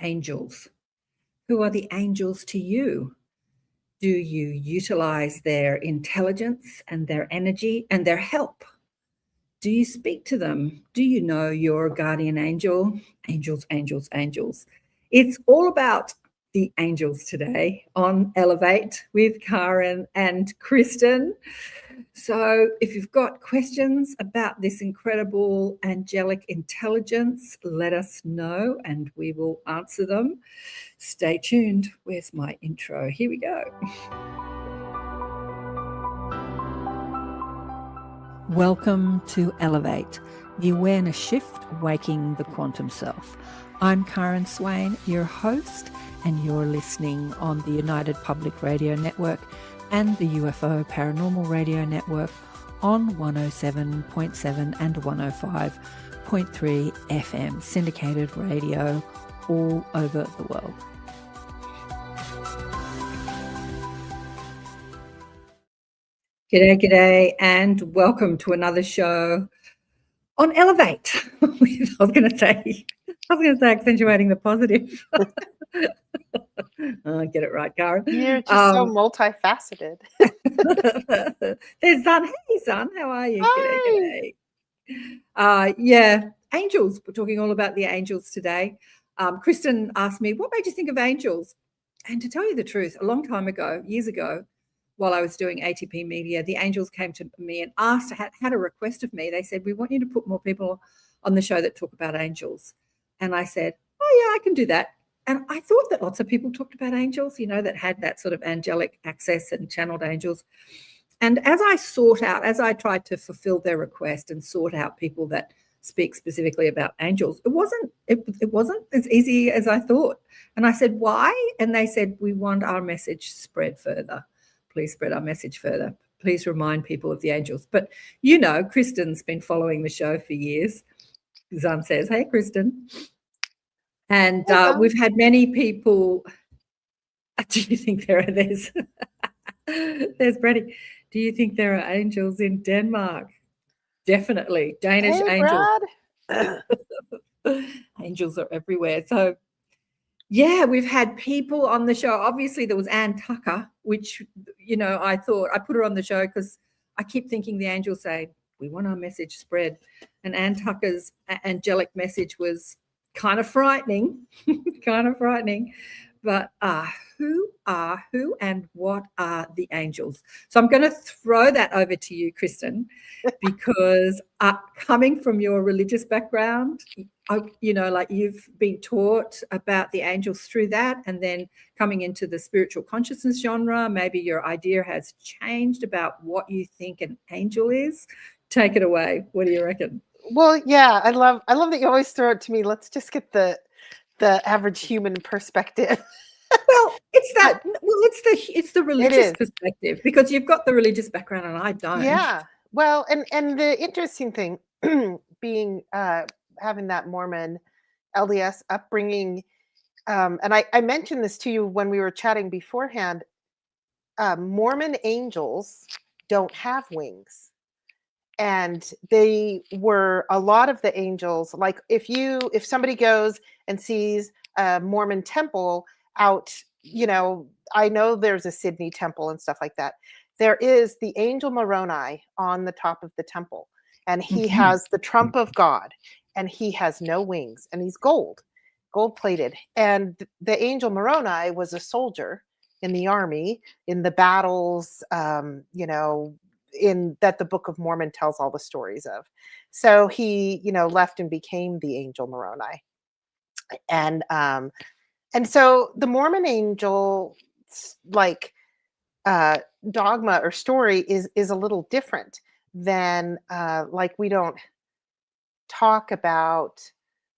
angels. Who are the angels to you? Do you utilize their intelligence and their energy and their help? Do you speak to them? Do you know your guardian angel? Angels, angels, angels. It's all about the angels today on Elevate with Karen and Kristen. So if you've got questions about this incredible angelic intelligence, let us know and we will answer them. Stay tuned. Where's my intro? Here we go. Welcome to Elevate, the awareness shift, waking the quantum self. I'm Karen Swain, your host, and you're listening on the United Public Radio Network and the UFO Paranormal Radio Network on 107.7 and 105.3 FM, syndicated radio all over the world. G'day, and welcome to another show on Elevate. I was going to say accentuating the positive. Get it right, Karen. You're just so multifaceted. There's Zan. Hey, Zan, how are you? Hi. G'day. Yeah, angels. We're talking all about the angels today. Kristen asked me, what made you think of angels? And to tell you the truth, a long time ago, years ago, while I was doing ATP Media, the angels came to me and asked, had a request of me. They said, we want you to put more people on the show that talk about angels. And I said, oh, yeah, I can do that. And I thought that lots of people talked about angels, you know, that had that sort of angelic access and channeled angels. And as I tried to fulfill their request and sort out people that speak specifically about angels, it wasn't as easy as I thought. And I said, why? And they said, we want our message spread further. Please spread our message further. Please remind people of the angels. But, you know, Kristen's been following the show for years. Zan says, hey, Kristen. And we've had many people. Do you think there's Brady. Do you think there are angels in Denmark? Definitely. Danish angels. Angels are everywhere. So, yeah, we've had people on the show. Obviously, there was Ann Tucker, which, you know, I thought I put her on the show because I keep thinking the angels say, we want our message spread. And Ann Tucker's angelic message was kind of frightening, But who and what are the angels? So I'm going to throw that over to you, Kristen, because coming from your religious background, you know, like you've been taught about the angels through that, and then coming into the spiritual consciousness genre, maybe your idea has changed about what you think an angel is. Take it away. What do you reckon? Well, yeah, I love that you always throw it to me. Let's just get the average human perspective. Well, it's the religious perspective, because you've got the religious background and I don't. Yeah. Well, and the interesting thing being having that Mormon LDS upbringing, and I mentioned this to you when we were chatting beforehand. Mormon angels don't have wings. And they were a lot of the angels, like if somebody goes and sees a Mormon temple out, you know, I know there's a Sydney temple and stuff like that. There is the angel Moroni on the top of the temple, and he has the trump of God, and he has no wings, and he's gold plated. And the angel Moroni was a soldier in the army, in the battles, you know, in that the Book of Mormon tells all the stories of. So he, you know, left and became the angel Moroni. And so the Mormon angel, like, dogma or story is a little different than, like, we don't talk about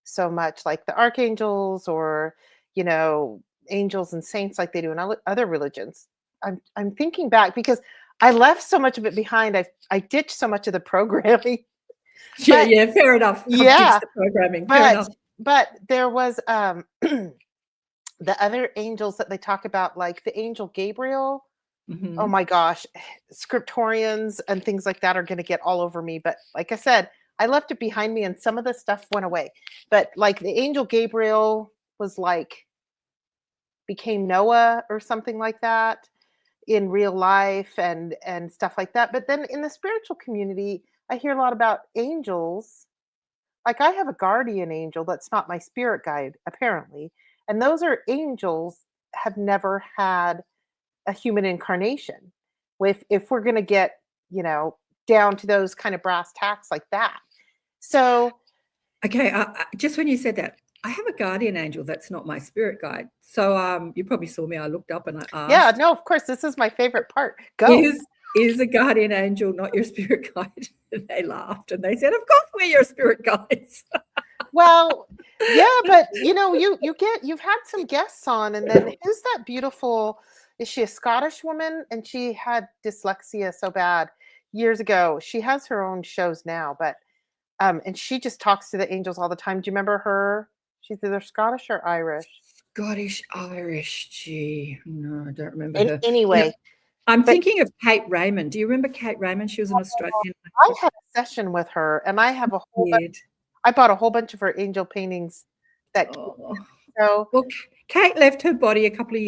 so much like the archangels or, you know, angels and saints like they do in other religions. I'm thinking back because I left so much of it behind. I ditched so much of the programming. Yeah, fair enough. Yeah, the programming. Fair enough. But there was the other angels that they talk about, like the angel Gabriel. Mm-hmm. Oh my gosh, scriptorians and things like that are going to get all over me. But like I said, I left it behind me, and some of the stuff went away. But like the angel Gabriel was like became Noah or something like that in real life and stuff like that. But then in the spiritual community, I hear a lot about angels. Like I have a guardian angel that's not my spirit guide, apparently. And those are angels have never had a human incarnation. If we're gonna get, down to those kind of brass tacks like that. So Okay, just when you said that, I have a guardian angel that's not my spirit guide. So you probably saw me. I looked up and I yeah, asked, no, of course, this is my favorite part. Go. is a guardian angel not your spirit guide? And they laughed and they said, of course we're your spirit guides. Well, yeah, but you've had some guests on, and then who's that beautiful? Is she a Scottish woman? And she had dyslexia so bad years ago. She has her own shows now, but and she just talks to the angels all the time. Do you remember her? She's either Scottish or Irish. Scottish, Irish, gee, no, I don't remember And her. anyway, I'm thinking of Kate Raymond. Do you remember Kate Raymond? She was an Australian. I had a session with her, and I have a whole. I bought a whole bunch of her angel paintings. So well, Kate left her body a few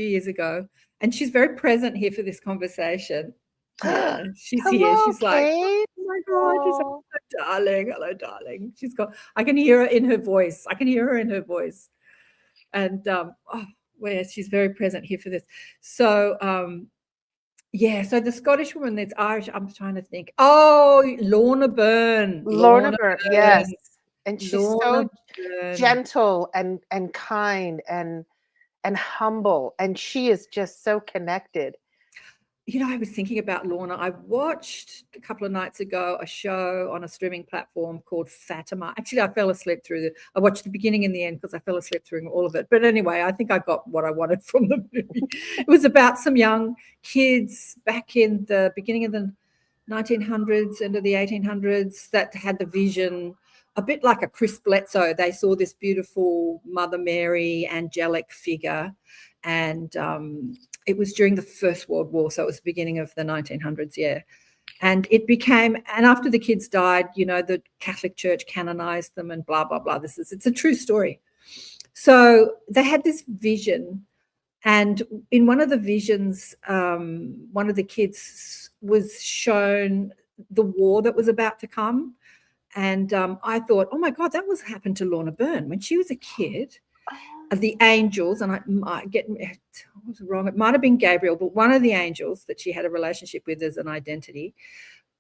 years ago, and she's very present here for this conversation. Yeah, she's hello, here. She's like, Kate. oh my God, she's like, hello, darling. I can hear her in her voice. And where she's very present here for this. So so the Scottish woman that's Irish, I'm trying to think. Oh, Lorna Byrne. Lorna Byrne, yes. And she's Lorna so Byrne. gentle and kind and humble, and she is just so connected. I was thinking about Lorna. I watched a couple of nights ago a show on a streaming platform called Fatima. Actually, I fell asleep I watched the beginning and the end because I fell asleep through all of it. But anyway, I think I got what I wanted from the movie. It was about some young kids back in the beginning of the 1900s, into the 1800s, that had the vision, a bit like a Chris Bledsoe. They saw this beautiful Mother Mary angelic figure, and it was during the First World War, so it was the beginning of the 1900s, yeah. And after the kids died, the Catholic Church canonized them and blah, blah, blah. It's a true story. So they had this vision, and in one of the visions, one of the kids was shown the war that was about to come. And I thought, oh my God, that was happened to Lorna Byrne when she was a kid. The angels, and I was wrong. It might have been Gabriel, but one of the angels that she had a relationship with as an identity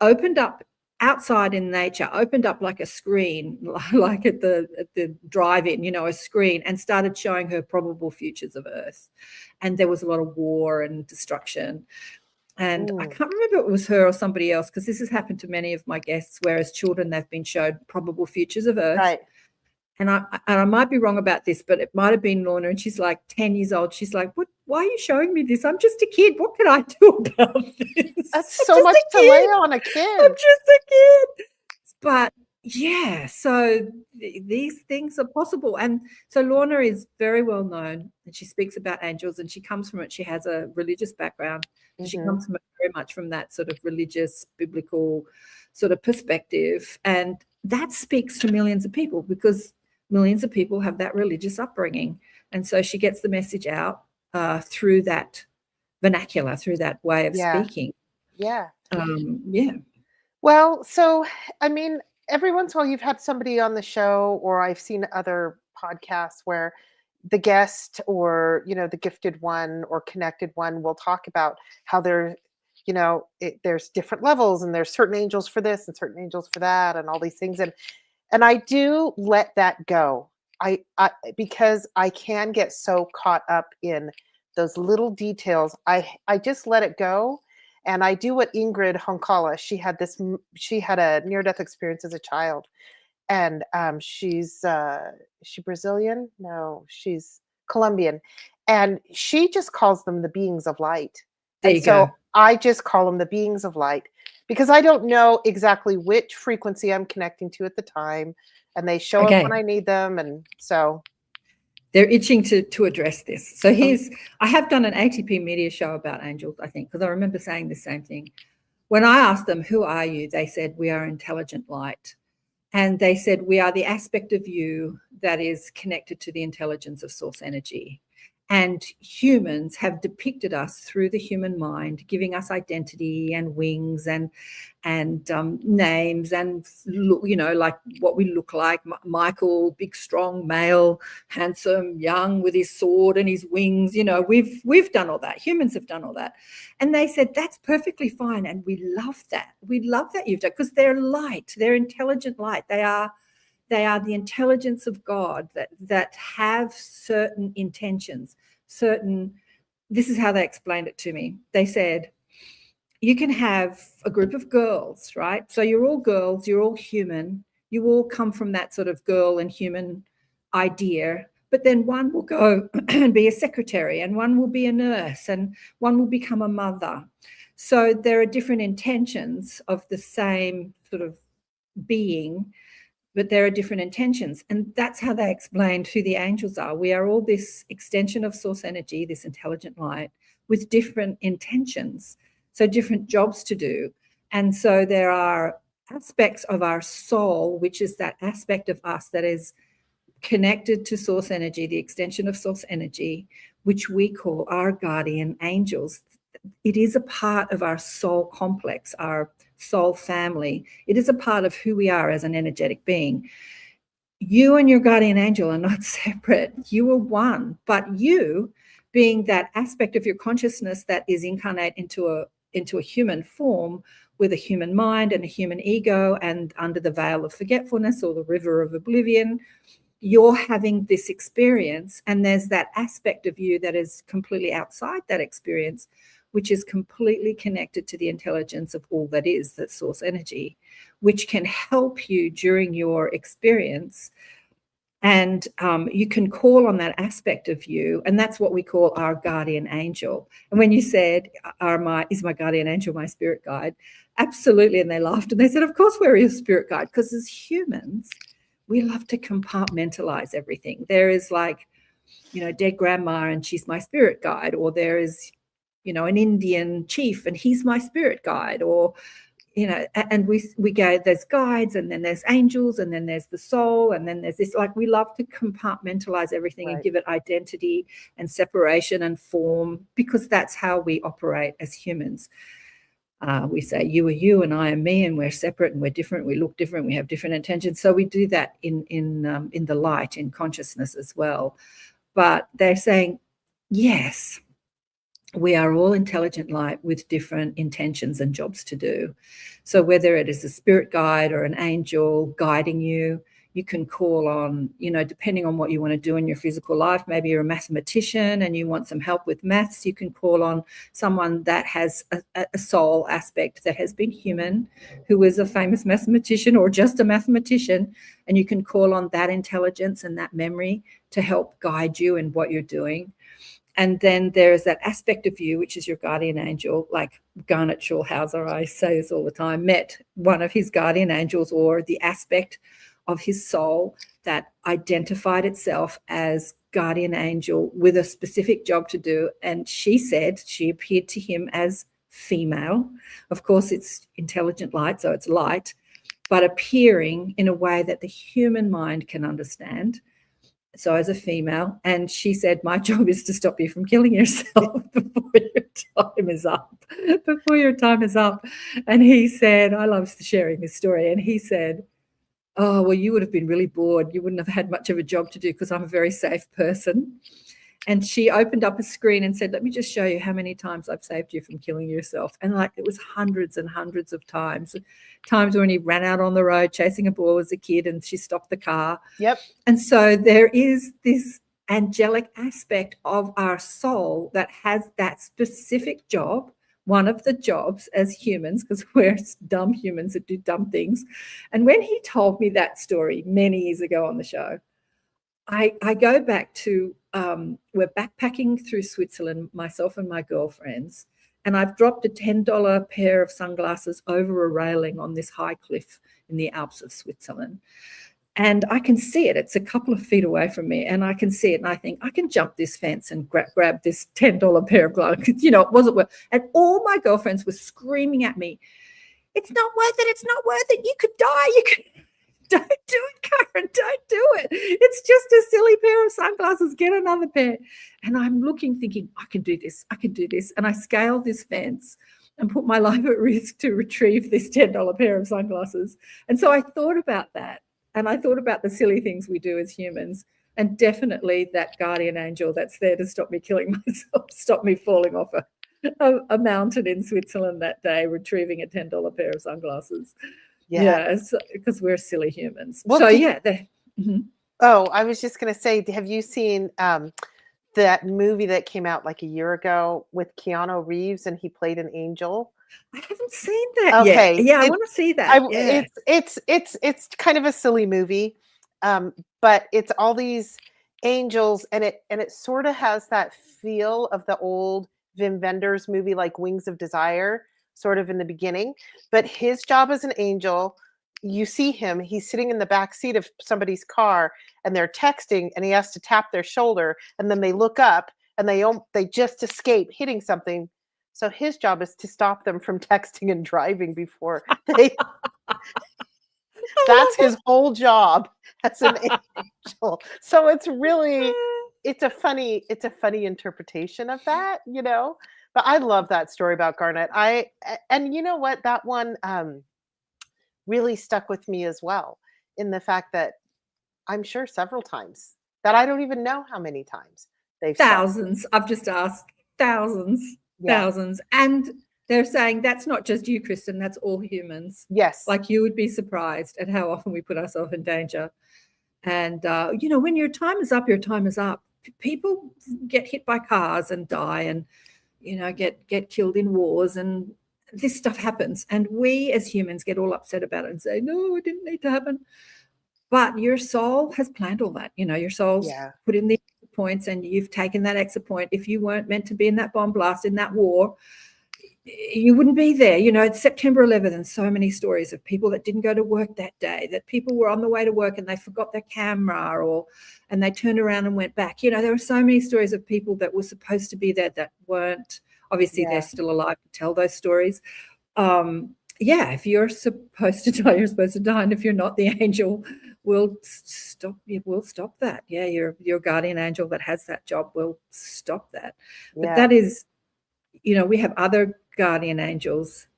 opened up outside in nature, opened up like a screen, like at the drive-in, a screen, and started showing her probable futures of Earth. And there was a lot of war and destruction. And I can't remember if it was her or somebody else, because this has happened to many of my guests, where as children they've been showed probable futures of Earth. Right. And I might be wrong about this, but it might have been Lorna, and she's like 10 years old. She's like, "What? Why are you showing me this? I'm just a kid. What can I do about this?" That's so much to lay on a kid. I'm just a kid. But yeah, so these things are possible. And so Lorna is very well known, and she speaks about angels, and she comes from it. She has a religious background. Mm-hmm. She comes from it very much from that sort of religious, biblical sort of perspective. And that speaks to millions of people, because millions of people have that religious upbringing. And so she gets the message out through that vernacular, through that way of speaking. Yeah. Yeah. Well, so, I mean, every once in a while you've had somebody on the show, or I've seen other podcasts where the guest or, the gifted one or connected one will talk about how there's different levels, and there's certain angels for this and certain angels for that and all these things. And I do let that go. I because I can get so caught up in those little details. I just let it go. And I do what Ingrid Honkala, she had a near-death experience as a child. And she's she Brazilian? No, she's Colombian. And she just calls them the beings of light. There you go. I just call them the beings of light, because I don't know exactly which frequency I'm connecting to at the time, and they show up when I need them. And so they're itching to address this. So I have done an ATP media show about angels, I think, because I remember saying the same thing. When I asked them, who are you? They said, we are intelligent light. And they said, we are the aspect of you that is connected to the intelligence of source energy. And humans have depicted us through the human mind, giving us identity and wings and names and, you know, like what we look like. Michael, big, strong, male, handsome, young, with his sword and his wings. You know, we've done all that. Humans have done all that. And they said, that's perfectly fine. And we love that. We love that you've done, because they're light. They're intelligent light. They are the intelligence of God that have certain intentions, this is how they explained it to me. They said, you can have a group of girls, right? So you're all girls, you're all human, you all come from that sort of girl and human idea, but then one will go and be a secretary, and one will be a nurse, and one will become a mother. So there are different intentions of the same sort of being, but there are different intentions. And that's how they explained who the angels are. We are all this extension of source energy, this intelligent light, with different intentions, so different jobs to do. And so there are aspects of our soul, which is that aspect of us that is connected to source energy, the extension of source energy, which we call our guardian angels. It is a part of our soul complex, our soul family. It is a part of who we are as an energetic being. You and your guardian angel are not separate. You are one, but you, being that aspect of your consciousness that is incarnate into a human form, with a human mind and a human ego, and under the veil of forgetfulness or the river of oblivion, you're having this experience, and there's that aspect of you that is completely outside that experience, which is completely connected to the intelligence of all that is, that source energy, which can help you during your experience. And you can call on that aspect of you, and that's what we call our guardian angel. And when you said, is my guardian angel my spirit guide? Absolutely. And they laughed and they said, of course we're your spirit guide, because as humans, we love to compartmentalize everything. There is, like, you know, dead grandma and she's my spirit guide, or there is, you know, an Indian chief and he's my spirit guide, or, you know, and we go, there's guides, and then there's angels, and then there's the soul, and then there's this, like, we love to compartmentalize everything, right, and give it identity and separation and form, because that's how we operate as humans. We say you are you and I am me, and we're separate and we're different, we look different, we have different intentions. So we do that in the light, in consciousness as well. But they're saying, yes, we are all intelligent light with different intentions and jobs to do. So whether it is a spirit guide or an angel guiding you, you can call on, you know, depending on what you want to do in your physical life. Maybe you're a mathematician and you want some help with maths. You can call on someone that has a soul aspect, that has been human, who is a famous mathematician or just a mathematician, and you can call on that intelligence and that memory to help guide you in what you're doing. And then there's that aspect of you, which is your guardian angel. Like Garnet Schulhauser, I say this all the time, met one of his guardian angels, or the aspect of his soul that identified itself as guardian angel with a specific job to do. And she said she appeared to him as female. Of course, it's intelligent light, so it's light, but appearing in a way that the human mind can understand. So as a female, and she said, my job is to stop you from killing yourself before your time is up. Before your time is up. And he said, I love sharing this story. And he said, oh, well, you would have been really bored. You wouldn't have had much of a job to do, because I'm a very safe person. And she opened up a screen and said, let me just show you how many times I've saved you from killing yourself. And like, it was hundreds and hundreds of times when he ran out on the road chasing a ball as a kid and she stopped the car. Yep. And so there is this angelic aspect of our soul that has that specific job, one of the jobs as humans, because we're dumb humans that do dumb things. And when he told me that story many years ago on the show, I go back to, we're backpacking through Switzerland, myself and my girlfriends, and I've dropped a $10 pair of sunglasses over a railing on this high cliff in the Alps of Switzerland. And I can see it. It's a couple of feet away from me, and I can see it, and I think, I can jump this fence and grab this $10 pair of glasses. You know, it wasn't worth it. And all my girlfriends were screaming at me, it's not worth it, it's not worth it, you could die, you could. Don't do it, Karen. Don't do it. It's just a silly pair of sunglasses. Get another pair. And I'm looking, thinking, I can do this. I can do this. And I scale this fence and put my life at risk to retrieve this $10 pair of sunglasses. And so I thought about that. And I thought about the silly things we do as humans. And definitely that guardian angel that's there to stop me killing myself, stop me falling off a mountain in Switzerland that day, retrieving a $10 pair of sunglasses. Yeah, because we're silly humans. Well, so yeah. Oh, I was just going to say, have you seen that movie that came out like a year ago with Keanu Reeves and he played an angel? I haven't seen that yet. Yeah, I want to see that. It's kind of a silly movie, but it's all these angels, and it sort of has that feel of the old Wim Wenders movie, like Wings of Desire, sort of in the beginning. But his job as an angel, you see him, he's sitting in the back seat of somebody's car and they're texting and he has to tap their shoulder, and then they look up and they just escape hitting something. So his job is to stop them from texting and driving before they that's his whole job as an angel. So it's a funny interpretation of that, you know. But I love that story about Garnet. And you know what, that one really stuck with me as well, in the fact that I'm sure several times, that I don't even know how many times they've thousands. I've just asked thousands. And they're saying that's not just you, Kristen, that's all humans. Yes. Like, you would be surprised at how often we put ourselves in danger. And you know, when your time is up, your time is up. People get hit by cars and die, and you know, get killed in wars, and this stuff happens. And we as humans get all upset about it and say, no, it didn't need to happen. But your soul has planned all that. You know, your soul's put in the points, and you've taken that extra point. If you weren't meant to be in that bomb blast, in that war, you wouldn't be there. You know, it's September 11th, and so many stories of people that didn't go to work that day, that people were on the way to work and they forgot their camera, and they turned around and went back. You know, there were so many stories of people that were supposed to be there that weren't. Obviously, they're still alive to tell those stories. If you're supposed to die, you're supposed to die. And if you're not, the angel will stop that. Yeah, your guardian angel that has that job will stop that. But that is, you know, we have other guardian angels,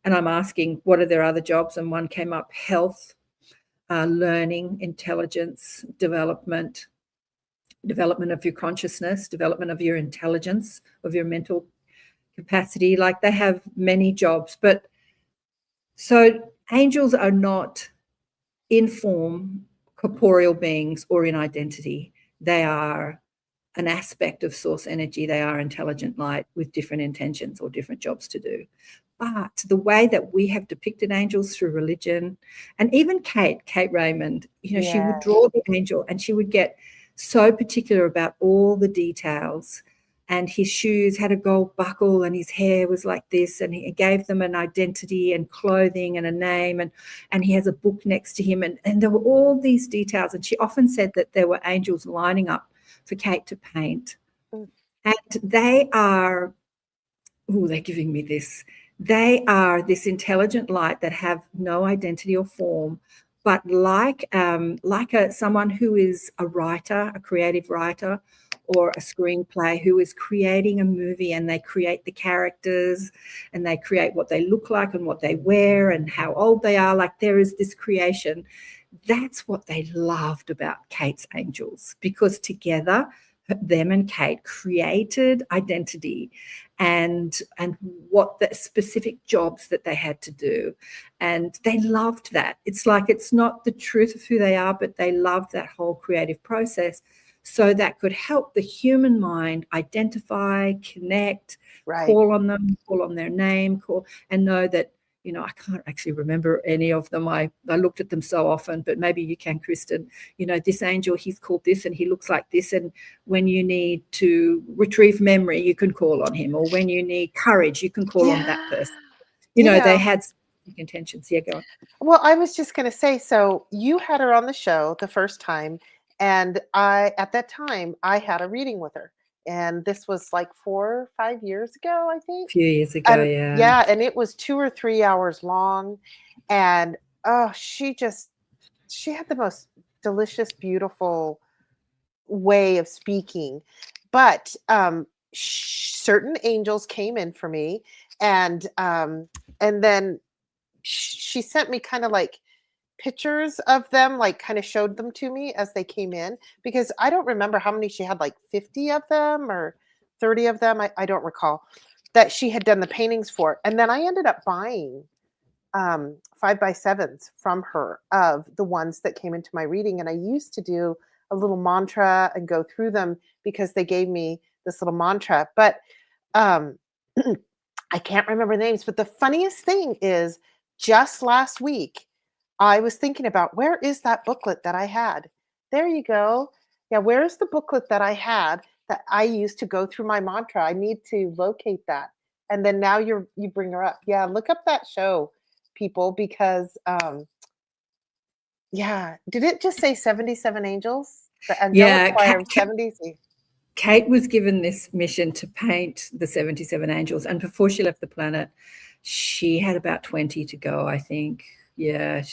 and I'm asking, what are their other jobs? And one came up: health, learning, intelligence, development of your consciousness, development of your intelligence, of your mental capacity. Like, they have many jobs. But so angels are not in form, corporeal beings, or in identity. They are an aspect of source energy. They are intelligent light with different intentions or different jobs to do. But the way that we have depicted angels through religion, and even Kate Raymond, you know, she would draw the angel and she would get so particular about all the details. And his shoes had a gold buckle, and his hair was like this, and he gave them an identity and clothing and a name, and he has a book next to him, and there were all these details. And she often said that there were angels lining up for Kate to paint. And they are, they're giving me this. They are this intelligent light that have no identity or form, but like someone who is a writer, a creative writer, or a screenplay, who is creating a movie, and they create the characters, and they create what they look like and what they wear and how old they are. Like, there is this creation. That's what they loved about Kate's angels, because together, them and Kate created identity and what the specific jobs that they had to do. And they loved that. It's like, it's not the truth of who they are, but they loved that whole creative process. So that could help the human mind identify, connect, call on them, call on their name, and know that, you know, I can't actually remember any of them. I looked at them so often, but maybe you can, Kristen. You know, this angel, he's called this, and he looks like this. And when you need to retrieve memory, you can call on him. Or when you need courage, you can call on that person. You know, they had intentions. Yeah, go on. Well, I was just going to say, so you had her on the show the first time, and at that time, I had a reading with her. And this was like 4 or 5 years ago, I think. A few years ago, Yeah, and it was 2 or 3 hours long. And she just she had the most delicious, beautiful way of speaking. But certain angels came in for me, and then she sent me kind of like pictures of them, like kind of showed them to me as they came in, because I don't remember how many she had, like 50 of them or 30 of them. I don't recall that she had done the paintings for. And then I ended up buying 5x7s from her of the ones that came into my reading. And I used to do a little mantra and go through them because they gave me this little mantra. But um, I can't remember names. But the funniest thing is, just last week, I was thinking about, where is that booklet that I had? There you go. Yeah, where's the booklet that I had that I used to go through my mantra? I need to locate that. And then now you bring her up. Yeah, look up that show, people, because yeah, did it just say 77 angels? The angelic choir of 70s. Kate was given this mission to paint the 77 angels, and before she left the planet, she had about 20 to go, I think. Yeah,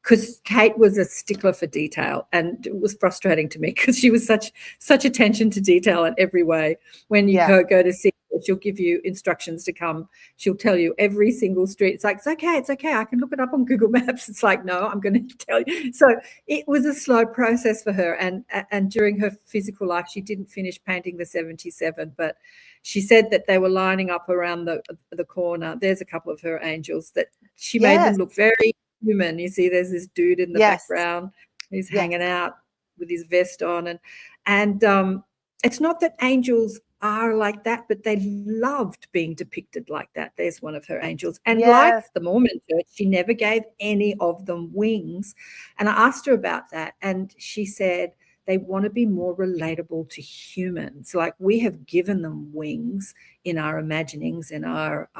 because Kate was a stickler for detail, and it was frustrating to me because she was such attention to detail in every way. When you go to see her, she'll give you instructions to come. She'll tell you every single street. It's like, it's okay. I can look it up on Google Maps. It's like, no, I'm going to tell you. So it was a slow process for her. And during her physical life, she didn't finish painting the 77, but she said that they were lining up around the corner. There's a couple of her angels that she made them look very human. You see, there's this dude in the background who's hanging out with his vest on. And it's not that angels are like that, but they loved being depicted like that. There's one of her angels. And like the Mormon church, she never gave any of them wings. And I asked her about that, and she said they want to be more relatable to humans. Like, we have given them wings in our imaginings, in our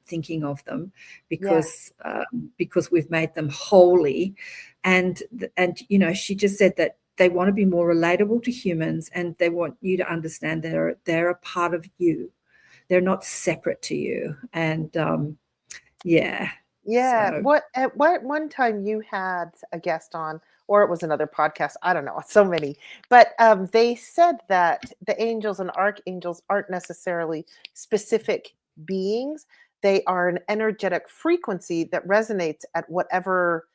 thinking of them, because we've made them holy. And you know, she just said that they want to be more relatable to humans, and they want you to understand they're a part of you. They're not separate to you. And So. At what one time you had a guest on, or it was another podcast, I don't know, so many, but they said that the angels and archangels aren't necessarily specific beings. They are an energetic frequency that resonates at whatever,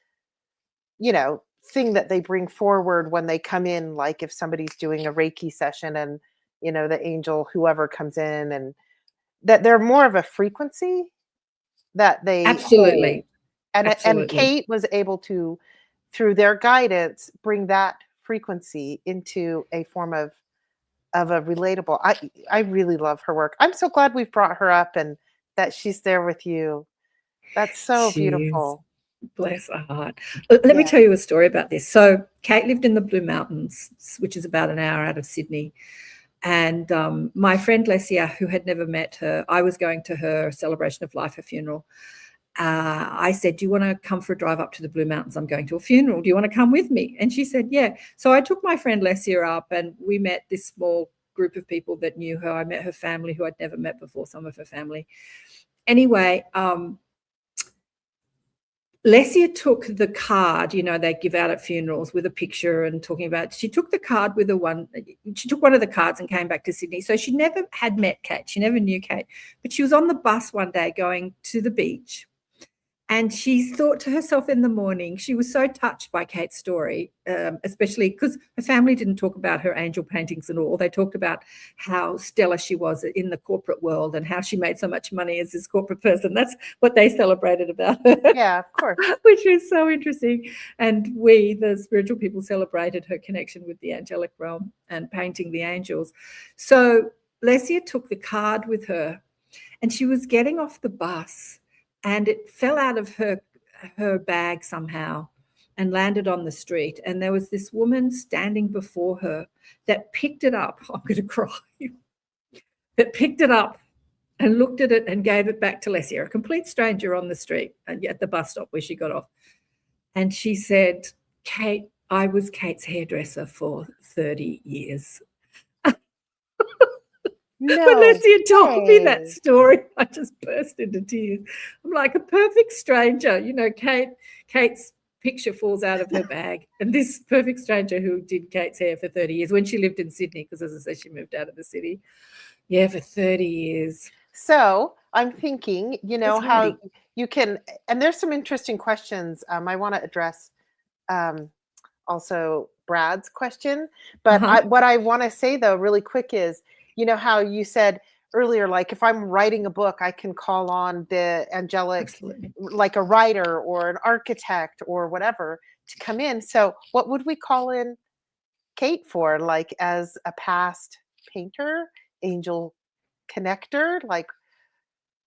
thing that they bring forward when they come in. Like if somebody's doing a Reiki session, and the angel, whoever comes in, and that they're more of a frequency that they absolutely hold. Absolutely. And Kate was able to, through their guidance, bring that frequency into a form of a relatable. I really love her work. I'm so glad we've brought her up and that she's there with you. That's so beautiful. Bless her heart. Let me tell you a story about this. So Kate lived in the Blue Mountains, which is about an hour out of Sydney. And my friend Lesia, who had never met her, I was going to her celebration of life, her funeral. I said, do you want to come for a drive up to the Blue Mountains? I'm going to a funeral. Do you want to come with me? And she said, yeah. So I took my friend Lesia up, and we met this small group of people that knew her. I met her family, who I'd never met before, some of her family. Anyway, Lesia took the card, they give out at funerals with a picture and talking about, she took the card with she took one of the cards and came back to Sydney. So she never had met Kate. She never knew Kate, but she was on the bus one day going to the beach. And she thought to herself in the morning, she was so touched by Kate's story, especially because her family didn't talk about her angel paintings at all. They talked about how stellar she was in the corporate world and how she made so much money as this corporate person. That's what they celebrated about her. Yeah, of course. Which was so interesting. And we, the spiritual people, celebrated her connection with the angelic realm and painting the angels. So Lesia took the card with her, and she was getting off the bus, and it fell out of her bag somehow and landed on the street. And there was this woman standing before her that picked it up. I'm going to cry. That picked it up and looked at it and gave it back to Lesia, a complete stranger on the street at the bus stop where she got off. And she said, Kate, I was Kate's hairdresser for 30 years. No when Lesia told me way. that story, I just burst into tears. I'm like, a perfect stranger. Kate's picture falls out of her bag. And this perfect stranger who did Kate's hair for 30 years when she lived in Sydney, because as I said, she moved out of the city. Yeah, for 30 years. So I'm thinking, That's how handy. you can, and there's some interesting questions. I want to address also Brad's question, but what I want to say though, really quick is, how you said earlier, like if I'm writing a book, I can call on the angelic, Absolutely. like a writer or an architect or whatever to come in. So what would we call in Kate for? Like as a past painter, angel connector? Like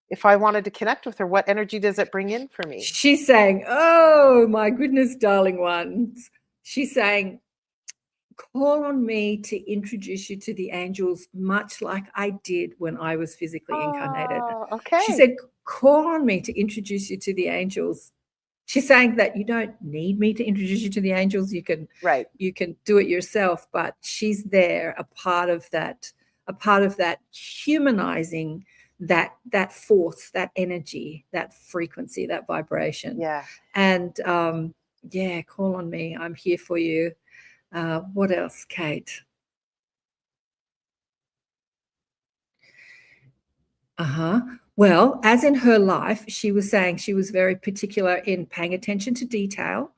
if I wanted to connect with her, what energy does it bring in for me? She's saying, oh my goodness, darling ones. She's saying, call on me to introduce you to the angels, much like I did when I was physically incarnated. Okay. She said, call on me to introduce you to the angels. She's saying that you don't need me to introduce you to the angels. You can do it yourself, but she's there, a part of that humanizing that force, that energy, that frequency, that vibration. Yeah. And call on me. I'm here for you. What else, Kate? Well, as in her life, she was saying she was very particular in paying attention to detail.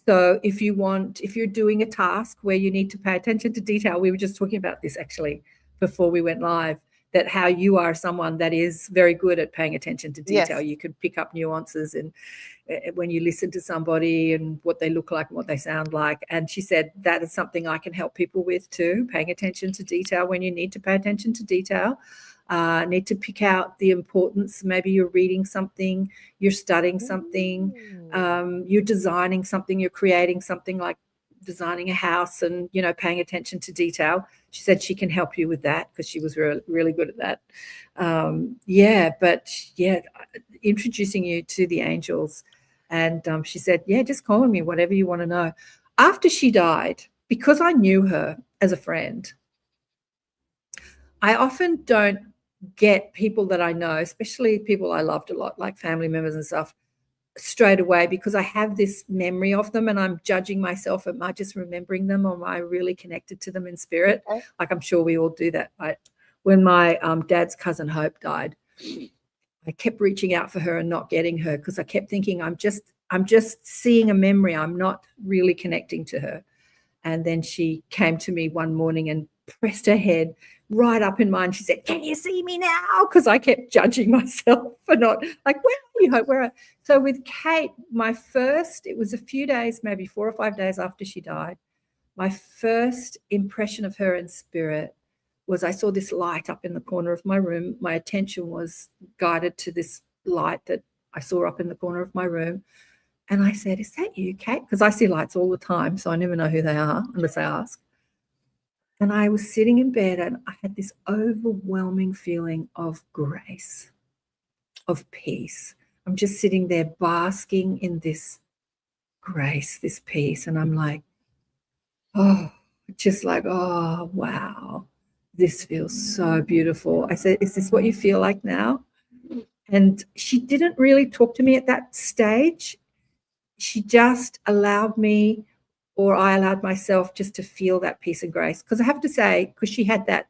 So if you're doing a task where you need to pay attention to detail, we were just talking about this actually before we went live, that how you are someone that is very good at paying attention to detail. Yes. You can pick up nuances and when you listen to somebody and what they look like and what they sound like. And she said that is something I can help people with too, paying attention to detail when you need to pay attention to detail. Need to pick out the importance. Maybe you're reading something, you're studying something, you're designing something, you're creating something, like designing a house and, paying attention to detail. She said she can help you with that because she was really good at that. Introducing you to the angels. And she said, just call on me, whatever you want to know. After she died, because I knew her as a friend, I often don't get people that I know, especially people I loved a lot, like family members and stuff, straight away, because I have this memory of them and I'm judging myself. Am I just remembering them, or am I really connected to them in spirit? Okay. Like I'm sure we all do that. When my dad's cousin Hope died, I kept reaching out for her and not getting her because I kept thinking I'm just seeing a memory. I'm not really connecting to her. And then she came to me one morning and pressed her head right up in mine. She said, "Can you see me now?" Because I kept judging myself for not, like, where are you, Hope? Where are... So with Kate, it was a few days, maybe 4 or 5 days after she died, my first impression of her in spirit was I saw this light up in the corner of my room. My attention was guided to this light that I saw up in the corner of my room. And I said, "Is that you, Kate?" Because I see lights all the time, so I never know who they are unless I ask. And I was sitting in bed and I had this overwhelming feeling of grace, of peace. I'm just sitting there basking in this grace, this peace. And I'm like, oh, wow, this feels so beautiful. I said, "Is this what you feel like now?" And she didn't really talk to me at that stage. She just allowed me, or I allowed myself, just to feel that peace and grace. Because I have to say, because she had that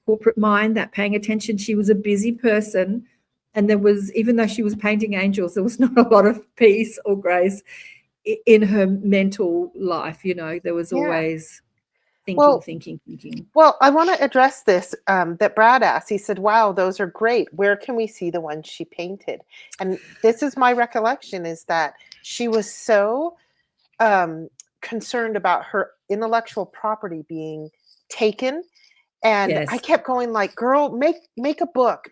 corporate mind, that paying attention, she was a busy person. And there was, even though she was painting angels, there was not a lot of peace or grace in her mental life. There was always thinking. Well, I want to address this that Brad asked. He said, "Wow, those are great. Where can we see the ones she painted?" And this is my recollection, is that she was so concerned about her intellectual property being taken. And Yes. I kept going like, "Girl, make a book,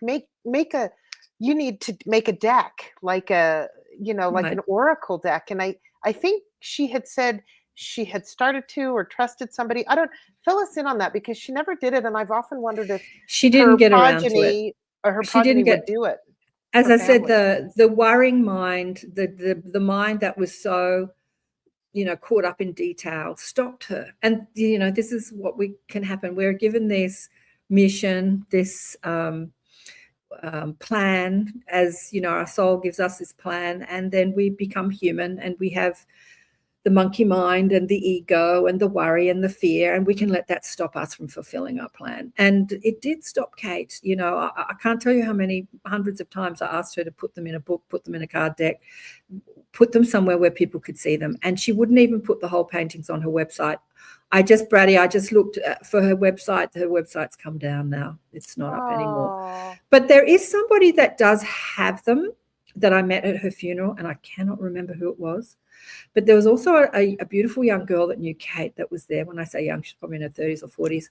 you need to make a deck, like a, like an oracle deck." And I think she had said she had started to, or trusted somebody. I don't, fill us in on that, because she never did it. And I've often wondered if she didn't get around to it. Or her progeny would do it. As I said, the worrying mind, the mind that was so, caught up in detail, stopped her. And, this is what can happen. We're given this mission, this plan, as, our soul gives us this plan, and then we become human and we have the monkey mind and the ego and the worry and the fear, and we can let that stop us from fulfilling our plan. And it did stop Kate. You know, I can't tell you how many hundreds of times I asked her to put them in a book, put them in a card deck, put them somewhere where people could see them. And she wouldn't even put the whole paintings on her website. I just looked for her website. Her website's come down now. It's not up anymore. But there is somebody that does have them that I met at her funeral, and I cannot remember who it was. But there was also a beautiful young girl that knew Kate that was there. When I say young, she's probably in her 30s or 40s.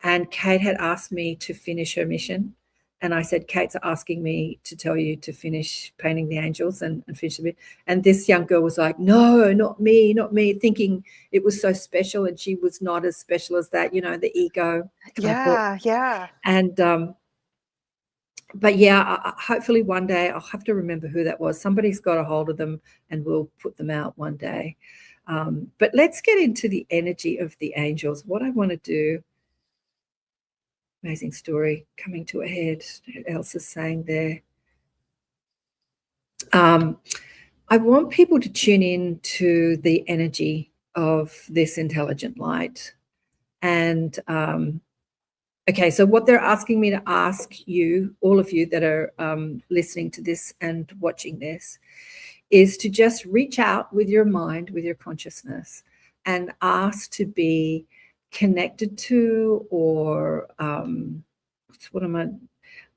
And Kate had asked me to finish her mission. And I said, Kate's asking me to tell you to finish painting the angels and finish the bit. And this young girl was like, no, not me, thinking it was so special. And she was not as special as that, you know, the ego. Yeah. And, but yeah, hopefully one day I'll have to remember who that was. Somebody's got a hold of them and we'll put them out one day. But let's get into the energy of the angels. What I want to do, amazing story coming to a head. What else is saying there? I want people to tune in to the energy of this intelligent light. And okay, so what they're asking me to ask you, all of you that are listening to this and watching this, is to just reach out with your mind, with your consciousness, and ask to be connected to, or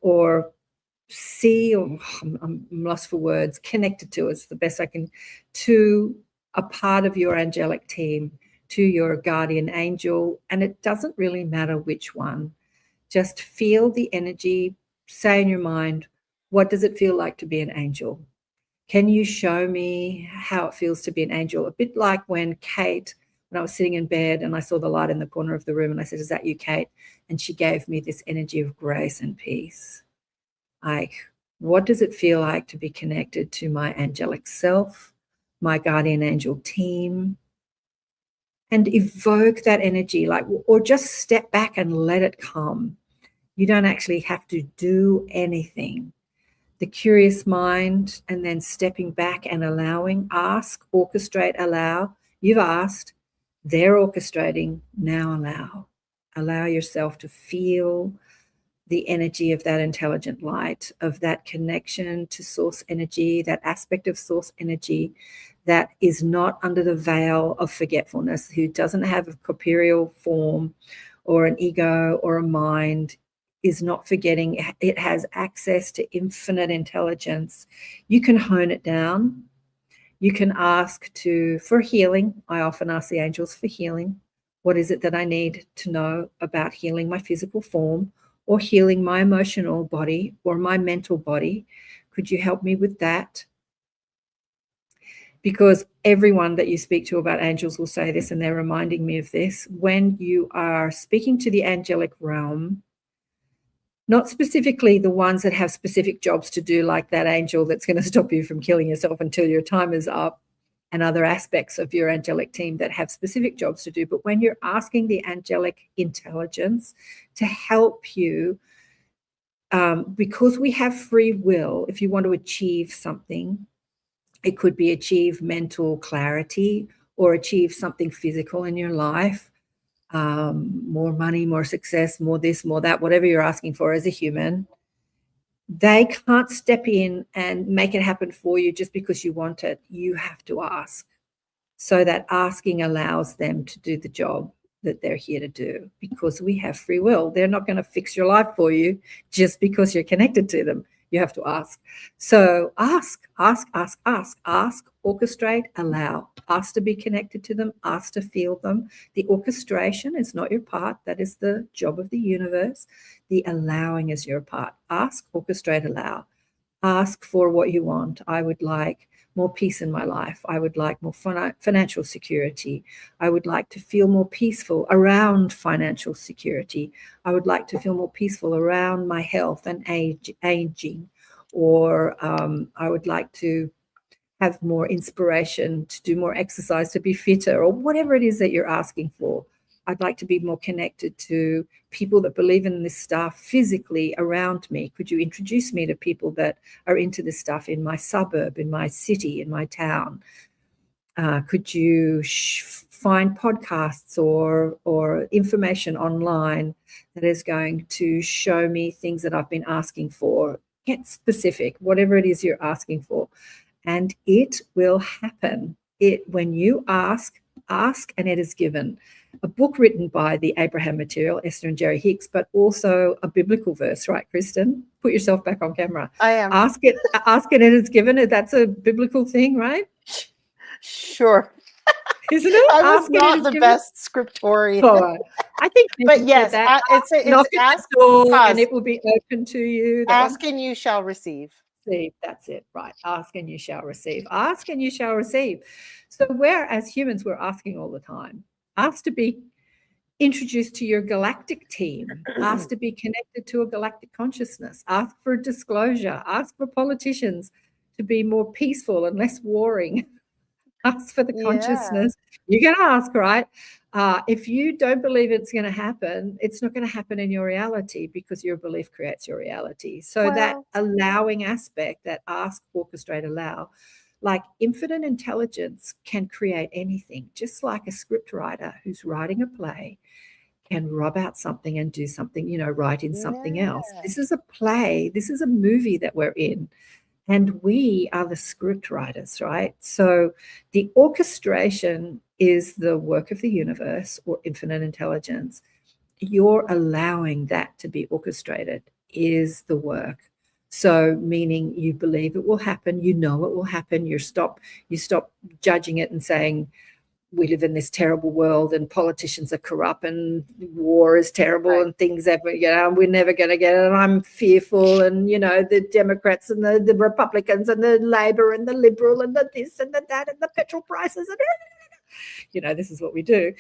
or see, or I'm lost for words, connected to is the best I can, to a part of your angelic team, to your guardian angel. And it doesn't really matter which one. Just feel the energy, say in your mind, what does it feel like to be an angel? Can you show me how it feels to be an angel? A bit like when I was sitting in bed and I saw the light in the corner of the room and I said, is that you, Kate? And she gave me this energy of grace and peace. Like, what does it feel like to be connected to my angelic self, my guardian angel team? And evoke that energy, like, or just step back and let it come. You don't actually have to do anything. The curious mind, and then stepping back and allowing, ask, orchestrate, allow. You've asked, they're orchestrating, now allow. Allow yourself to feel the energy of that intelligent light, of that connection to source energy, that aspect of source energy that is not under the veil of forgetfulness, who doesn't have a corporeal form or an ego or a mind, is not forgetting. It has access to infinite intelligence. You can hone it down. You can ask for healing. I often ask the angels for healing. What is it that I need to know about healing my physical form, or healing my emotional body or my mental body? Could you help me with that? Because everyone that you speak to about angels will say this, and they're reminding me of this. When you are speaking to the angelic realm, not specifically the ones that have specific jobs to do, like that angel that's going to stop you from killing yourself until your time is up, and other aspects of your angelic team that have specific jobs to do. But when you're asking the angelic intelligence to help you, because we have free will, if you want to achieve something, it could be achieve mental clarity or achieve something physical in your life, more money, more success, more this, more that, whatever you're asking for as a human. They can't step in and make it happen for you just because you want it. You have to ask. So that asking allows them to do the job that they're here to do, because we have free will. They're not going to fix your life for you just because you're connected to them. You have to ask. So ask, orchestrate, allow. Ask to be connected to them, ask to feel them. The orchestration is not your part. That is the job of the universe. The allowing is your part. Ask, orchestrate, allow. Ask for what you want. I would like more peace in my life. I would like more financial security. I would like to feel more peaceful around financial security. I would like to feel more peaceful around my health and aging. Or I would like to have more inspiration to do more exercise, to be fitter, or whatever it is that you're asking for. I'd like to be more connected to people that believe in this stuff physically around me. Could you introduce me to people that are into this stuff in my suburb, in my city, in my town? Could you find podcasts or information online that is going to show me things that I've been asking for? Get specific, whatever it is you're asking for, and it will happen. When you ask, and it is given. A book written by the Abraham material, Esther and Jerry Hicks, but also a biblical verse, right, Kristen? Put yourself back on camera. I am. Ask it, and it is given. That's a biblical thing, right? Sure. Isn't it? I was not the best scriptorian. Oh, I think, but yes, that. It's ask the door and it will be open to you. Ask and you shall receive. That's it, right? Ask and you shall receive. Ask and you shall receive. So where, as humans, we're asking all the time. Ask to be introduced to your galactic team. Ask to be connected to a galactic consciousness. Ask for disclosure. Ask for politicians to be more peaceful and less warring. Ask for the consciousness. You're going to ask, right? If you don't believe it's going to happen, it's not going to happen in your reality, because your belief creates your reality. So that allowing aspect, that ask, orchestrate, allow, like infinite intelligence can create anything, just like a script writer who's writing a play can rub out something and do something, write in something else. This is a play. This is a movie that we're in. And we are the script writers, right? So the orchestration is the work of the universe or infinite intelligence. You're allowing that to be orchestrated is the work. So meaning you believe it will happen, it will happen. You stop judging it and saying, we live in this terrible world and politicians are corrupt and war is terrible and things we're never going to get it. And I'm fearful. And, the Democrats and the Republicans and the Labor and the Liberal and the this and the that and the petrol prices. And, this is what we do.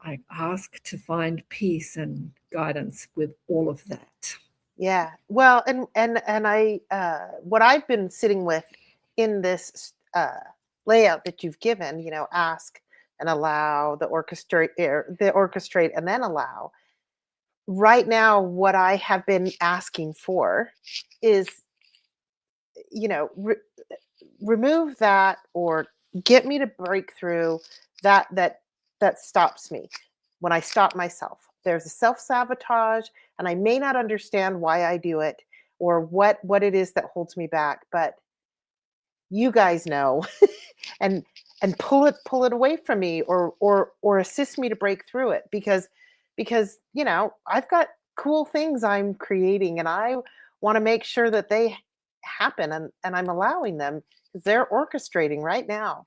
I ask to find peace and guidance with all of that. Yeah. Well, and I, what I've been sitting with in this, layout that you've given, ask and allow, the orchestrate and then allow. Right now, what I have been asking for is, remove that, or get me to break through that stops me when I stop myself. There's a self-sabotage, and I may not understand why I do it or what it is that holds me back, but you guys know, and pull it away from me, or assist me to break through it, because I've got cool things I'm creating, and I want to make sure that they happen, and I'm allowing them, because they're orchestrating right now.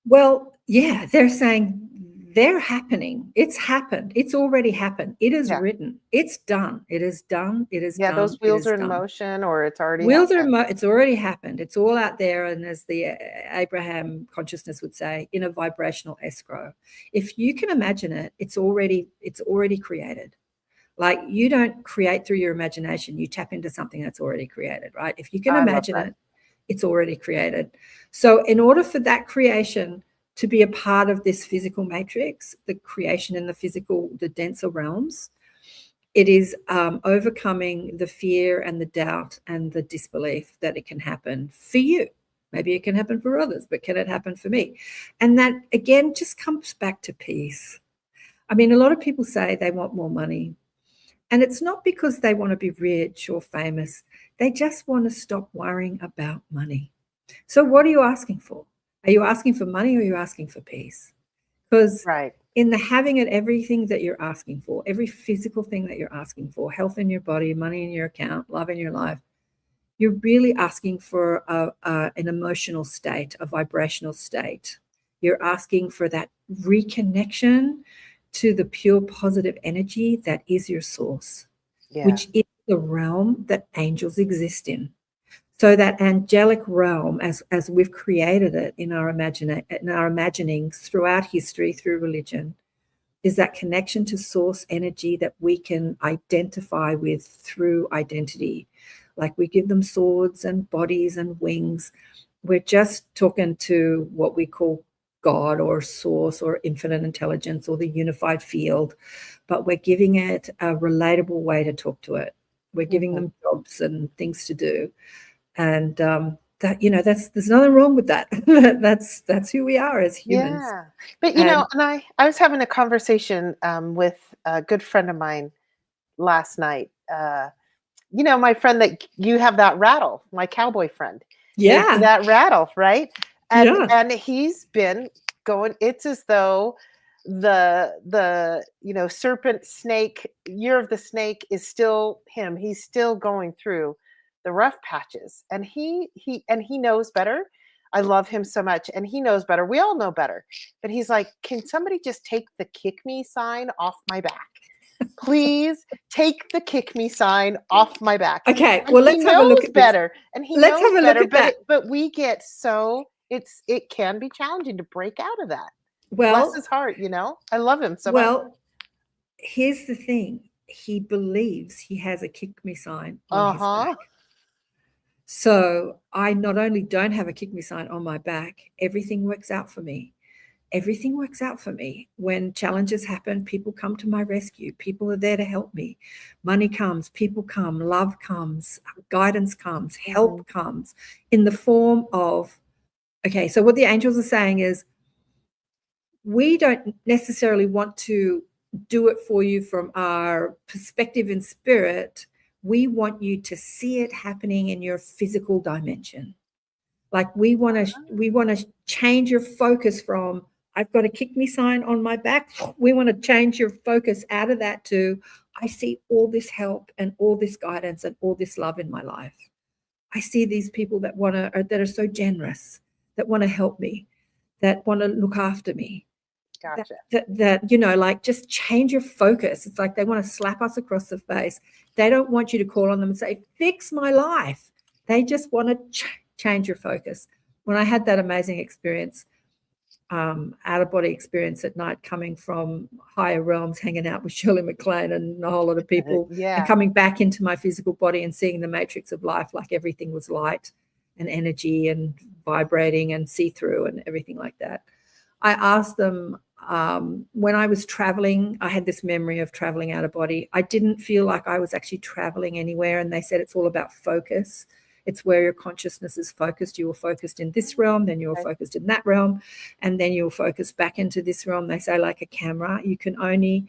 Well, yeah, they're saying they're happening. It's happened. It's already happened. It is written. It's done. It is done. It is done. Yeah, those wheels are in motion, or it's already it's already happened. It's all out there. And as the Abraham consciousness would say, in a vibrational escrow. If you can imagine it, it's already created. Like, you don't create through your imagination. You tap into something that's already created, right? If you can imagine it, it's already created. So in order for that creation to be a part of this physical matrix, the creation in the denser realms, it is overcoming the fear and the doubt and the disbelief that it can happen for you. Maybe it can happen for others, but can it happen for me? And that, again, just comes back to peace. I mean, a lot of people say they want more money. And it's not because they want to be rich or famous. They just want to stop worrying about money. So what are you asking for? Are you asking for money, or are you asking for peace? Because in the having it, everything that you're asking for, every physical thing that you're asking for, health in your body, money in your account, love in your life, you're really asking for an emotional state, a vibrational state. You're asking for that reconnection to the pure positive energy that is your source, which is the realm that angels exist in. So that angelic realm, as we've created it in our imaginings throughout history, through religion, is that connection to source energy that we can identify with through identity. Like, we give them swords and bodies and wings. We're just talking to what we call God or source or infinite intelligence or the unified field, but we're giving it a relatable way to talk to it. We're giving them jobs and things to do. And that, there's nothing wrong with that. That's who we are as humans. Yeah. But, And and I was having a conversation with a good friend of mine last night. My friend that you have that rattle, my cowboy friend, gave me yeah, that rattle, right? And yeah. and he's been going, it's as though the serpent snake year of the snake is still him. He's still going through the rough patches, and he knows better. I love him so much, and he knows better. We all know better. But he's like, can somebody just take the kick me sign off my back? Please take the kick me sign off my back. Okay, And well, he let's have a look knows at this. better, and he Let's knows have a look better, at that. but we get so it can be challenging to break out of that. Bless Well, his heart, I love him so much. well, here's the thing. He believes he has a kick me sign on his back. So I not only don't have a kick me sign on my back, everything works out for me. Everything works out for me. When challenges happen, people come to my rescue. People are there to help me. Money comes, people come, love comes, guidance comes, help comes in the form of, okay, so what the angels are saying is, we don't necessarily want to do it for you from our perspective in spirit. We want you to see it happening in your physical dimension. Like we want to change your focus from, I've got a kick me sign on my back. We want to change your focus out of that to, I see all this help and all this guidance and all this love in my life. I see these people that are so generous, that want to help me, that want to look after me. Gotcha. That just change your focus. It's like they want to slap us across the face. They don't want you to call on them and say, fix my life. They just want to change your focus. When I had that amazing experience, out-of-body experience at night, coming from higher realms, hanging out with Shirley MacLaine and a whole lot of people, and coming back into my physical body and seeing the matrix of life, like everything was light and energy and vibrating and see-through and everything like that. I asked them, when I was traveling, I had this memory of traveling out of body. I didn't feel like I was actually traveling anywhere. And they said it's all about focus. It's where your consciousness is focused. You were focused in this realm, then you were focused in that realm, and then you'll focus back into this realm. They say, like a camera, you can only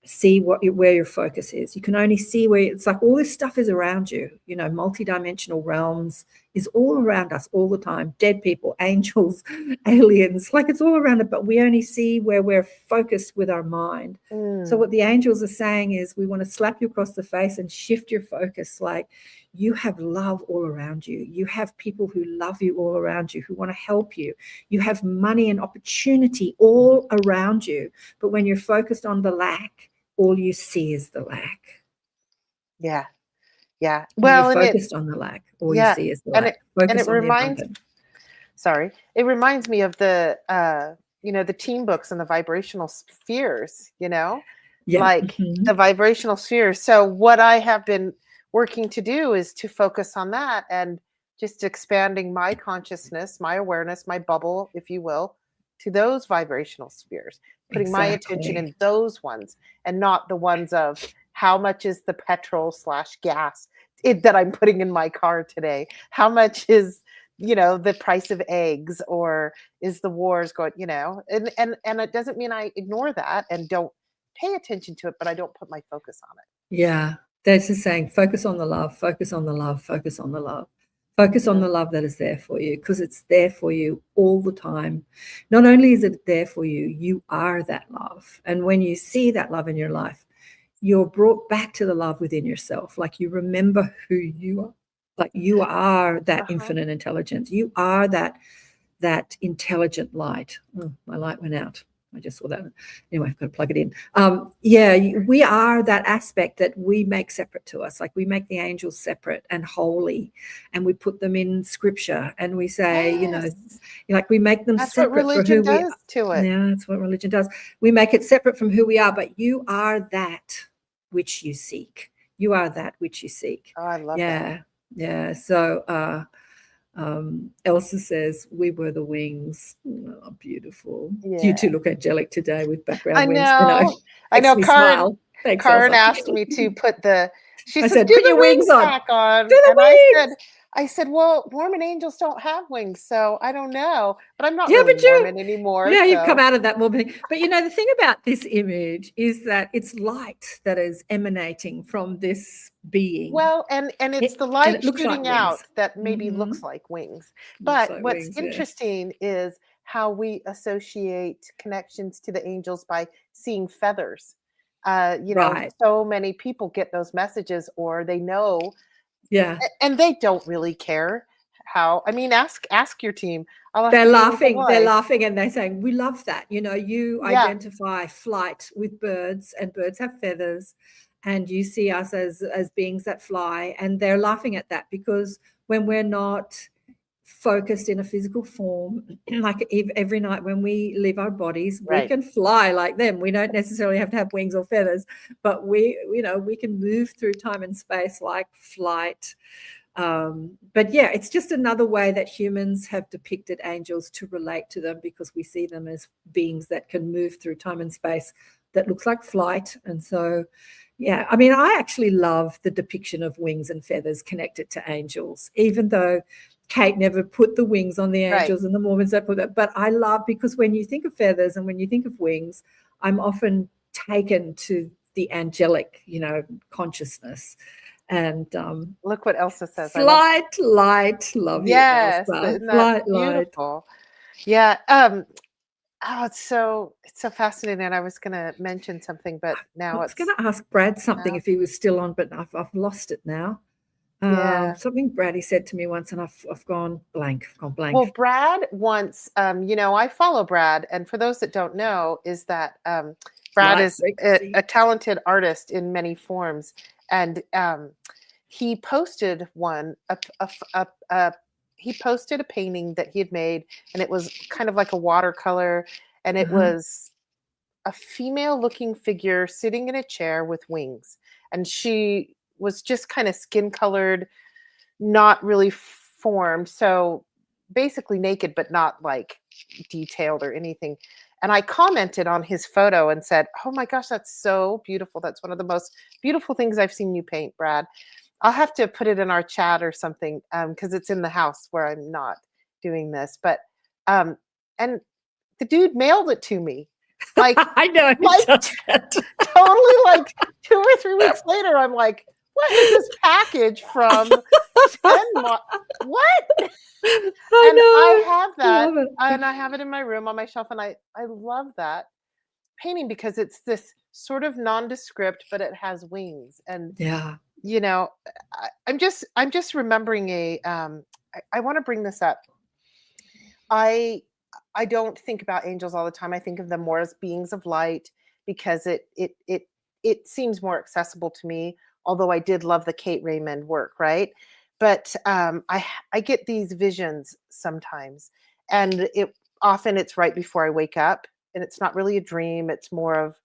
see where your focus is. You can only see where it's like all this stuff is around you. Multidimensional realms is all around us all the time. Dead people, angels, aliens, like it's all around it, but we only see where we're focused with our mind. So what the angels are saying is, we want to slap you across the face and shift your focus. Like, you have love all around you. You have people who love you all around you, who want to help you. You have money and opportunity all around you. But when you're focused on the lack, all you see is the lack. Yeah. Yeah. Well, you're focused on the lack. All you see is the lack. Focus on the abundance. Sorry. It reminds me of the the team books and the vibrational spheres, like the vibrational spheres. So what I have been working to do is to focus on that and just expanding my consciousness, my awareness, my bubble, if you will, to those vibrational spheres, putting my attention in those ones and not the ones of how much is the petrol/gas that I'm putting in my car today? How much is, the price of eggs, or is the wars going, and it doesn't mean I ignore that and don't pay attention to it, but I don't put my focus on it. Yeah. They're just saying, focus on the love, focus on the love, focus on the love. Focus on the love that is there for you, because it's there for you all the time. Not only is it there for you, you are that love. And when you see that love in your life, you're brought back to the love within yourself. Like, you remember who you are. Like, you are that infinite intelligence. You are that intelligent light. Oh, my light went out. I just saw that. Anyway, I've got to plug it in. We are that aspect that we make separate to us. Like, we make the angels separate and holy, and we put them in scripture, and we say, like, we make them that's separate. That's what religion does to it. Yeah, that's what religion does. We make it separate from who we are, but you are that which you seek. You are that which you seek. Oh, I love that. Yeah. So, Elsa says, we were the wings. Oh, beautiful. Yeah. You two look angelic today with background wings. I know. Karen asked me to put she said, put your wings back on. And I said, I said, "Well, Mormon angels don't have wings, so I don't know." But I'm not Yeah, really but you Mormon anymore, yeah, you've come so out of that more thing. But the thing about this image is that it's light that is emanating from this being. well, and it's the And light it looks like shooting wings. out that maybe Mhm. looks like wings. Looks But like what's wings, yeah. interesting is how we associate connections to the angels by seeing feathers. Right. So many people get those messages or they know Yeah. and they don't really care how. I mean, ask your team. I'll ask the angel They're why. laughing and they're saying, "We love that." You Yeah, identify flight with birds, and birds have feathers, and you see us as beings that fly, and they're laughing at that because when we're not focused in a physical form, like every night when we leave our bodies, we right. can fly like them. We don't necessarily have to have wings or feathers, but we can move through time and space like flight. But yeah, it's just another way that humans have depicted angels to relate to them because we see them as beings that can move through time and space that looks like flight. And so, yeah, I mean, I actually love the depiction of wings and feathers connected to angels, even though Kate never put the wings on the Right. angels and the Mormons don't put that. But I love because when you think of feathers and when you think of wings, I'm often taken to the angelic, consciousness. And Look what Elsa says. I love flight, light, love you, Yes, Elsa. isn't that Flight, light. beautiful? Yeah, oh, it's so fascinating. I was gonna mention something, but I now was going it's to ask Brad something out. if he was still on, but I've lost it now. Yeah. Something Brady said to me once, and I've gone blank. I've gone Well, blank. Brad once, I follow Brad, and for those that don't know, is that Brad Light is a frequency. talented artist in many forms, and he posted he posted a painting that he had made, and it was kind of like a watercolor, and it Uh-huh. was a female looking figure sitting in a chair with wings, and she was just kind of skin colored, not really formed. So basically naked, but not like detailed or anything. And I commented on his photo and said, "Oh my gosh, that's so beautiful. That's one of the most beautiful things I've seen you paint, Brad." I'll have to put it in our chat or something because it's in the house where I'm not doing this. But um, and the dude mailed it to me, like I know he like does that. totally like 2 or 3 weeks later. I'm like, "What is this package from Denmark? What?" I And I have know. I that, love it. and I have it in my room on my shelf, and I love that painting because it's this sort of nondescript, but it has wings. And Yeah. you know, I'm just remembering I want to bring this up. I I don't think about angels all the time. I think of them more as beings of light because it seems more accessible to me. Although I did love the Kate Raymond work, right? But I get these visions sometimes, and it's right before I wake up, and it's not really a dream. It's more of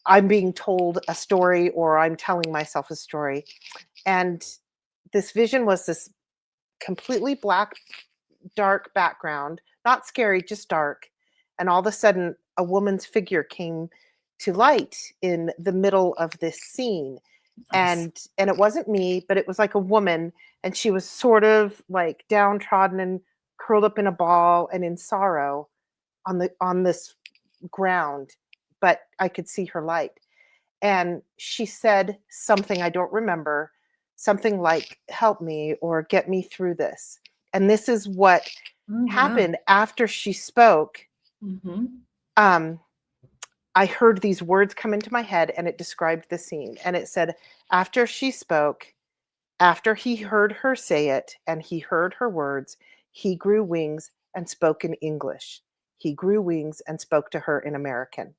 I'm being told a story or I'm telling myself a story. And this vision was this completely black, dark background, not scary, just dark. And all of a sudden, a woman's figure came to light in the middle of this scene. Nice. And it wasn't me, but it was like a woman, and she was sort of like downtrodden and curled up in a ball and in sorrow on this ground, but I could see her light. And she said something I don't remember, something like, "Help me," or "Get me through this." And this is what Oh, wow. happened after she spoke. Mhm. Um, I heard these words come into my head, and it described the scene. And it said, after she spoke, after he heard her say it, and he heard her words, he grew wings and spoke in English. He grew wings and spoke to her in American.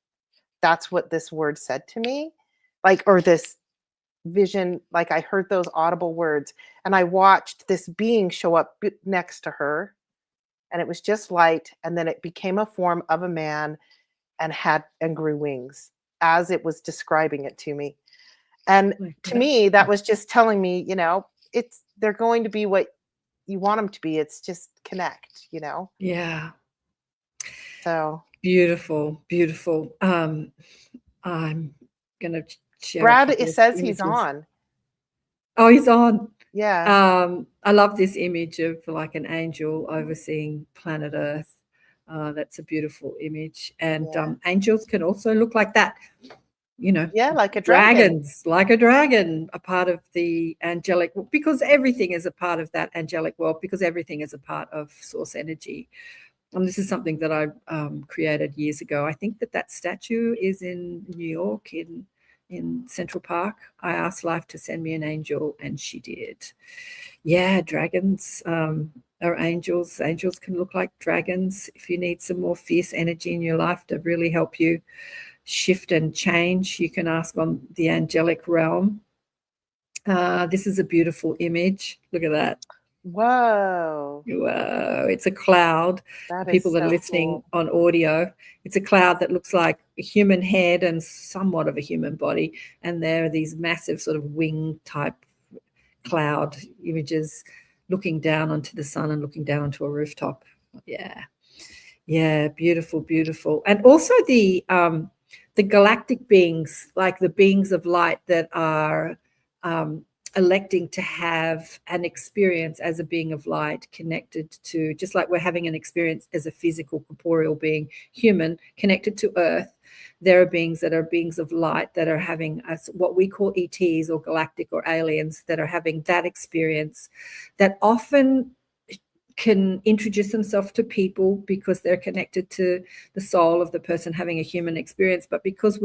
That's what this word said to me. Like, or this vision, like I heard those audible words, and I watched this being show up next to her, and it was just light, and then it became a form of a man and grew wings as it was describing it to me. And Like to that. me, that was just telling me, it's they're going to be what you want them to be. It's just connect. Yeah. So Beautiful, beautiful. I'm gonna share a Brad, couple it of says he's images. on. Oh, he's on. Yeah. I love this image of like an angel overseeing planet Earth. That's a beautiful image. And Yeah. angels can also look like that, you know, Yeah, like a dragon. dragons, like a dragon, a part of the angelic, because everything is a part of that angelic world, because everything is a part of source energy. And this is something that I created years ago. I think that statue is in New York, in Central Park. I asked life to send me an angel, and she did. Yeah, dragons are angels. Angels can look like dragons. If you need some more fierce energy in your life to really help you shift and change, you can ask on the angelic realm. This is a beautiful image. Look at that. Whoa. Whoa, it's a cloud. That People is that are so listening cool. on audio, it's a cloud that looks like a human head and somewhat of a human body. And there are these massive sort of wing type cloud images looking down onto the sun and looking down onto a rooftop. Yeah, beautiful, beautiful. And also the galactic beings, like the beings of light that are electing to have an experience as a being of light, connected to, just like we're having an experience as a physical corporeal being, human, connected to Earth. There are beings that are beings of light that are having what we call ETs or galactic or aliens, that are having that experience, that often can introduce themselves to people because they're connected to the soul of the person having a human experience. But because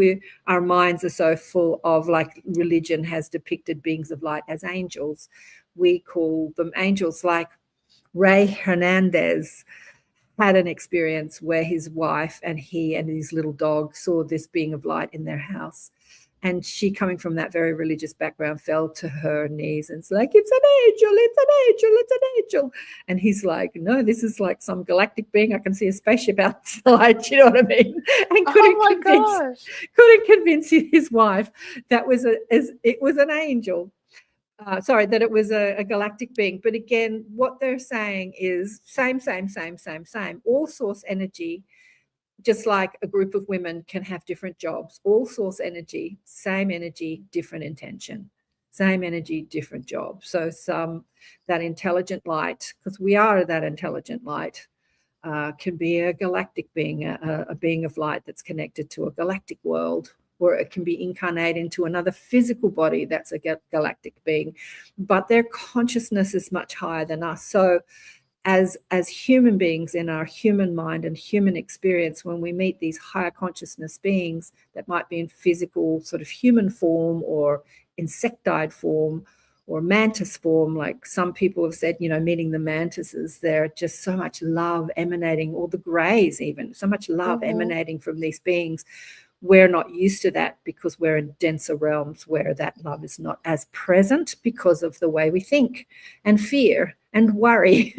our minds are so full of, like, religion has depicted beings of light as angels, we call them angels. Like Ray Hernandez had an experience where his wife and he and his little dog saw this being of light in their house. And she, coming from that very religious background, fell to her knees and was like, it's an angel, it's an angel, it's an angel. And he's like, no, this is like some galactic being. I can see a spaceship outside, you know what I mean? And Oh my gosh. couldn't convince his wife that it was an angel. That it was a galactic being. But again, what they're saying is same. All source energy, just like a group of women can have different jobs, all source energy, same energy, different intention. Same energy, different job. So that intelligent light, because we are that intelligent light, can be a galactic being, a being of light that's connected to a galactic world, or it can be incarnate into another physical body that's a galactic being. But their consciousness is much higher than us. So as human beings, in our human mind and human experience, when we meet these higher consciousness beings that might be in physical sort of human form or insectoid form or mantis form, like some people have said, meeting the mantises, there just so much love emanating, or the greys even, so much love emanating from these beings. We're not used to that because we're in denser realms where that love is not as present because of the way we think and fear and worry.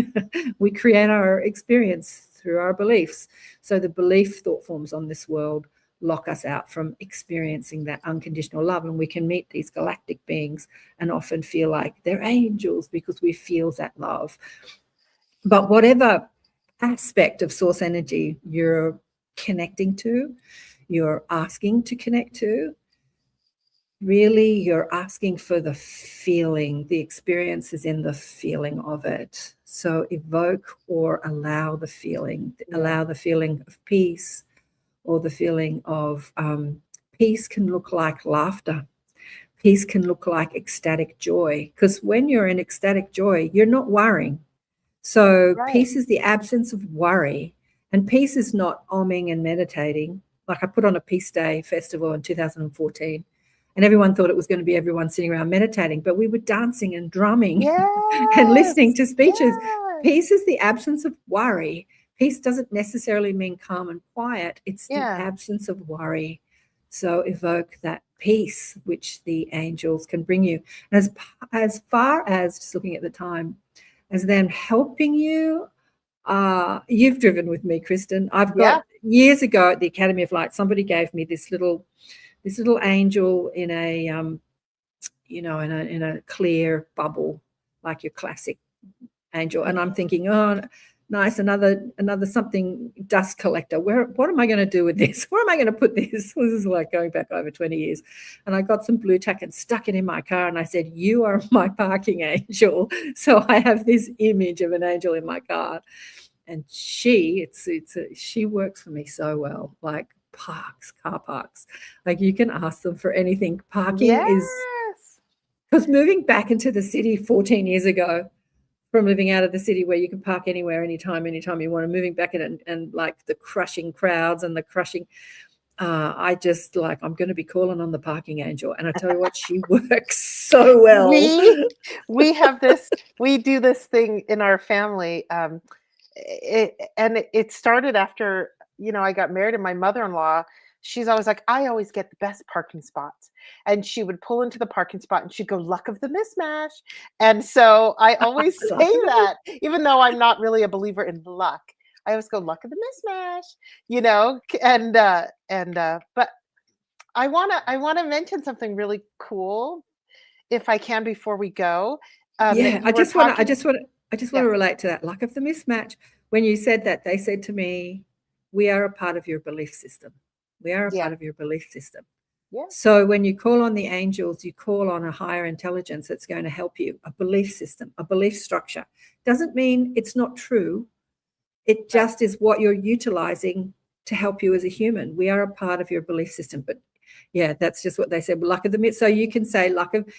We create our experience through our beliefs. So the belief thought forms on this world lock us out from experiencing that unconditional love. And we can meet these galactic beings and often feel like they're angels because we feel that love. But whatever aspect of source energy you're connecting to, you're asking to connect to, really you're asking for the feeling. The experience is in the feeling of it. So evoke or allow the feeling. Allow the feeling of peace, or the feeling of peace can look like laughter. Peace can look like ecstatic joy, because when you're in ecstatic joy, you're not worrying. So peace is the absence of worry. And peace is not oming and meditating. Like, I put on a Peace Day festival in 2014, and everyone thought it was going to be everyone sitting around meditating, but we were dancing and drumming and listening to speeches. Yes. Peace is the absence of worry. Peace doesn't necessarily mean calm and quiet. It's the absence of worry. So evoke that peace, which the angels can bring you. And as far as, just looking at the time, as them helping you, you've driven with me, Kristen. I've got years ago at the Academy of Light, somebody gave me this little angel in a in a clear bubble, like your classic angel. And I'm thinking, oh, nice, another something dust collector. What am I going to do with this? Where am I going to put this? This is like going back over 20 years. And I got some blue tack and stuck it in my car, and I said, you are my parking angel. So I have this image of an angel in my car. And she works for me so well, like car parks. Like you can ask them for anything. Parking is, because moving back into the city 14 years ago, from living out of the city where you can park anywhere, anytime you want, and moving back in and like the crushing crowds and the crushing, I just like, I'm going to be calling on the parking angel. And I tell you what, she works so well. We have this, we do this thing in our family. It started after, I got married, and my mother-in-law, she's always like, I always get the best parking spots. And she would pull into the parking spot and she'd go, luck of the mismatch. And so I always say that, even though I'm not really a believer in luck, I always go, luck of the mismatch, but I want to mention something really cool, if I can, before we go. I just want to relate to that luck of the mismatch. When you said that, they said to me, we are a part of your belief system. We are a part of your belief system. Yeah. So when you call on the angels, you call on a higher intelligence that's going to help you, a belief system, a belief structure. Doesn't mean it's not true. It just is what you're utilizing to help you as a human. We are a part of your belief system. But yeah, that's just what they said. Luck of the miss. So you can say luck of,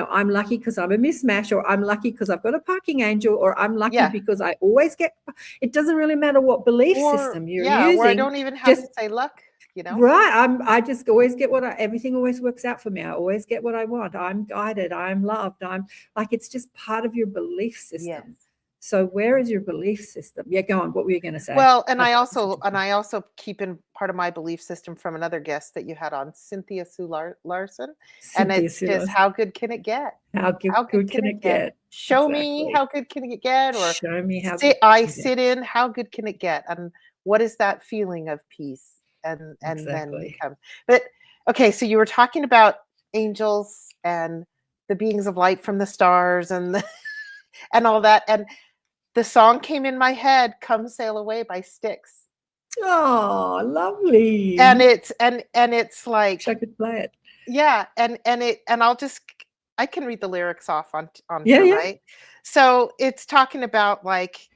I'm lucky because I'm a mismatch, or I'm lucky because I've got a parking angel, or I'm lucky because I always get. It doesn't really matter what belief system you're using. Or I don't even have to say luck. Right. I just always get everything always works out for me. I always get what I want. I'm guided. I'm loved. I'm like, it's just part of your belief system. Yes. So where is your belief system? Yeah, go on. What were you going to say? Well, and I also keep in part of my belief system from another guest that you had on, Cynthia Sue Larson. And it's just, how good can it get? How good can it get? Show me how good can it get? Or show me how sit in, how good can it get? And what is that feeling of peace? And then you come. But okay, so you were talking about angels and the beings of light from the stars and and all that, and the song came in my head, "Come Sail Away" by Styx. Oh, lovely. And it's like, wish I could play it. Yeah, and I can read the lyrics off on here, right? So it's talking about like,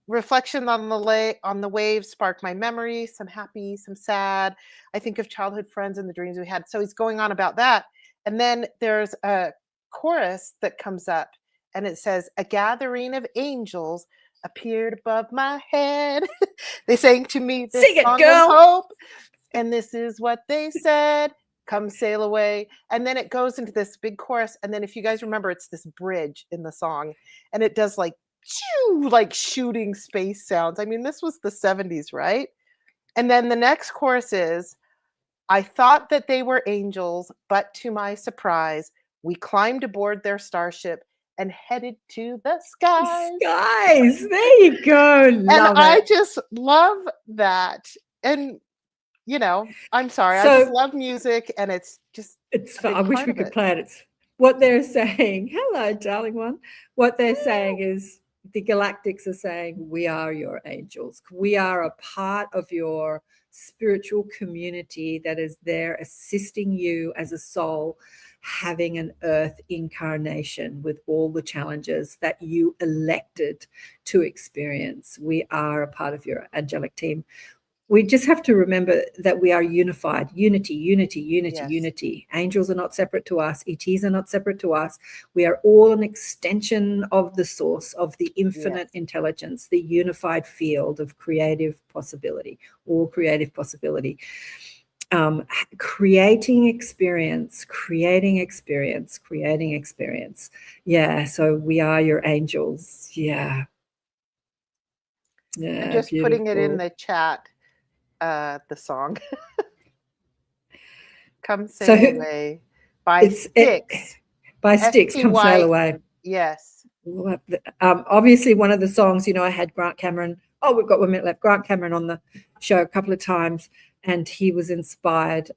reflection on the waves spark my memory, some happy, some sad. I think of childhood friends and the dreams we had. So he's going on about that. And then there's a chorus that comes up, and it says, a gathering of angels appeared above my head. They sang to me this Sing it, song girl. of hope. And this is what they said. Come sail away. And then it goes into this big chorus. And then if you guys remember, it's this bridge in the song. And it does like shooting space sounds. I mean, this was the 70s, right? And then the next chorus is, I thought that they were angels, but to my surprise, we climbed aboard their starship and headed to the skies. There you go. Love it. I just love that. And I'm sorry, I just love music, and it's fun. I wish we could play it. It's what they're saying. Hello, darling one. What they're saying is, the galactics are saying, we are your angels. We are a part of your spiritual community that is there assisting you as a soul, having an earth incarnation with all the challenges that you elected to experience. We are a part of your angelic team. We just have to remember that we are unified. Unity. Angels are not separate to us. ETs are not separate to us. We are all an extension of the source, of the infinite intelligence, the unified field of creative possibility, all creative possibility. Creating experience. Yeah, so we are your angels. Yeah. I'm just putting it in the chat. The song Come Sail Away by Styx. By Styx, Come Sail Away. Yes. Obviously one of the songs, I had Grant Cameron. Oh, we've got 1 minute left. Grant Cameron on the show a couple of times, and he was inspired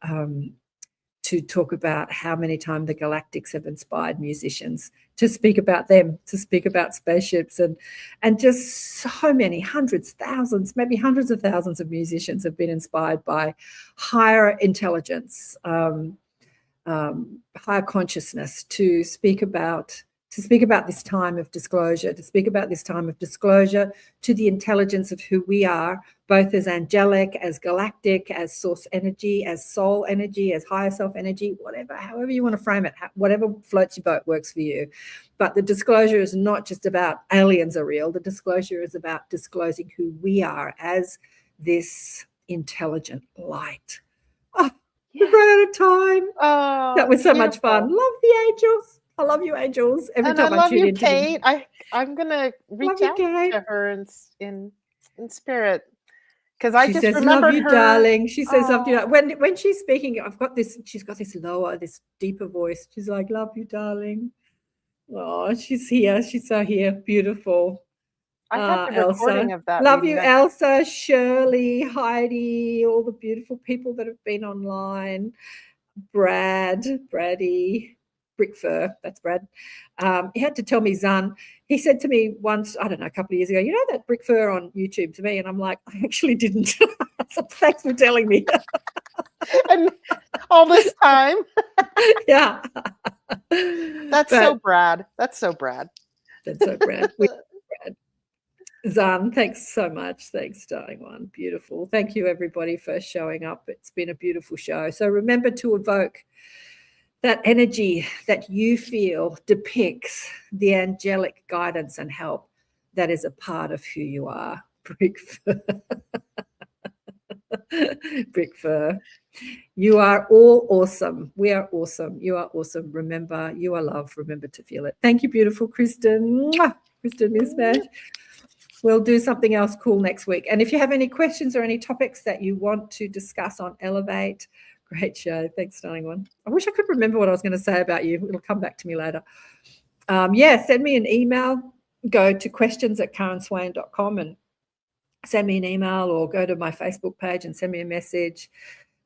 to talk about how many times the galactics have inspired musicians to speak about them, to speak about spaceships, and just so many hundreds, thousands, maybe hundreds of thousands of musicians have been inspired by higher intelligence, higher consciousness to speak about this time of disclosure, to the intelligence of who we are, both as angelic, as galactic, as source energy, as soul energy, as higher self energy, however you want to frame it, whatever floats your boat works for you. But the disclosure is not just about aliens are real. The disclosure is about disclosing who we are as this intelligent light. Oh, we ran out of time. Oh, that was so much beautiful. fun. Love the angels. I love you, angels. Every And I time I love tune you, into them. Kate. I'm gonna reach you, out Kate. to her in spirit, because I She just says, remembered "Love you, her. darling." She says, "Love you." Oh. When she's speaking, I've got this. She's got this lower, this deeper voice. She's like, "Love you, darling." Oh, she's here. She's so here. Beautiful. I have the recording Elsa. of that. Love you, reading. Elsa, Shirley, Heidi, all the beautiful people that have been online. Brady, Brick Fur, that's Brad. He had to tell me, Zan, he said to me once, I don't know, a couple of years ago, you know that Brick Fur on YouTube to me? And I'm like, I actually didn't. So thanks for telling me. And all this time. Yeah. That's so Brad. That's so Brad. That's so Brad. Brad. Zan, thanks so much. Thanks, darling one. Beautiful. Thank you, everybody, for showing up. It's been a beautiful show. So remember to evoke that energy that you feel depicts the angelic guidance and help that is a part of who you are. Brick Fur. Brick Fur. You are all awesome. We are awesome. You are awesome. Remember, you are loved. Remember to feel it. Thank you, beautiful Kristen. Mwah. Kristen Mismatch. We'll do something else cool next week. And if you have any questions or any topics that you want to discuss on Elevate, great show. Thanks, darling one. I wish I could remember what I was going to say about you. It'll come back to me later. Send me an email. Go to questions@karenswain.com and send me an email, or go to my Facebook page and send me a message,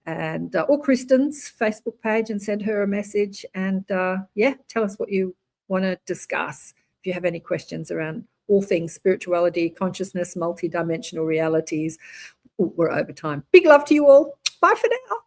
and or Kristen's Facebook page and send her a message. And tell us what you want to discuss. If you have any questions around all things spirituality, consciousness, multidimensional realities. We're over time. Big love to you all. Bye for now.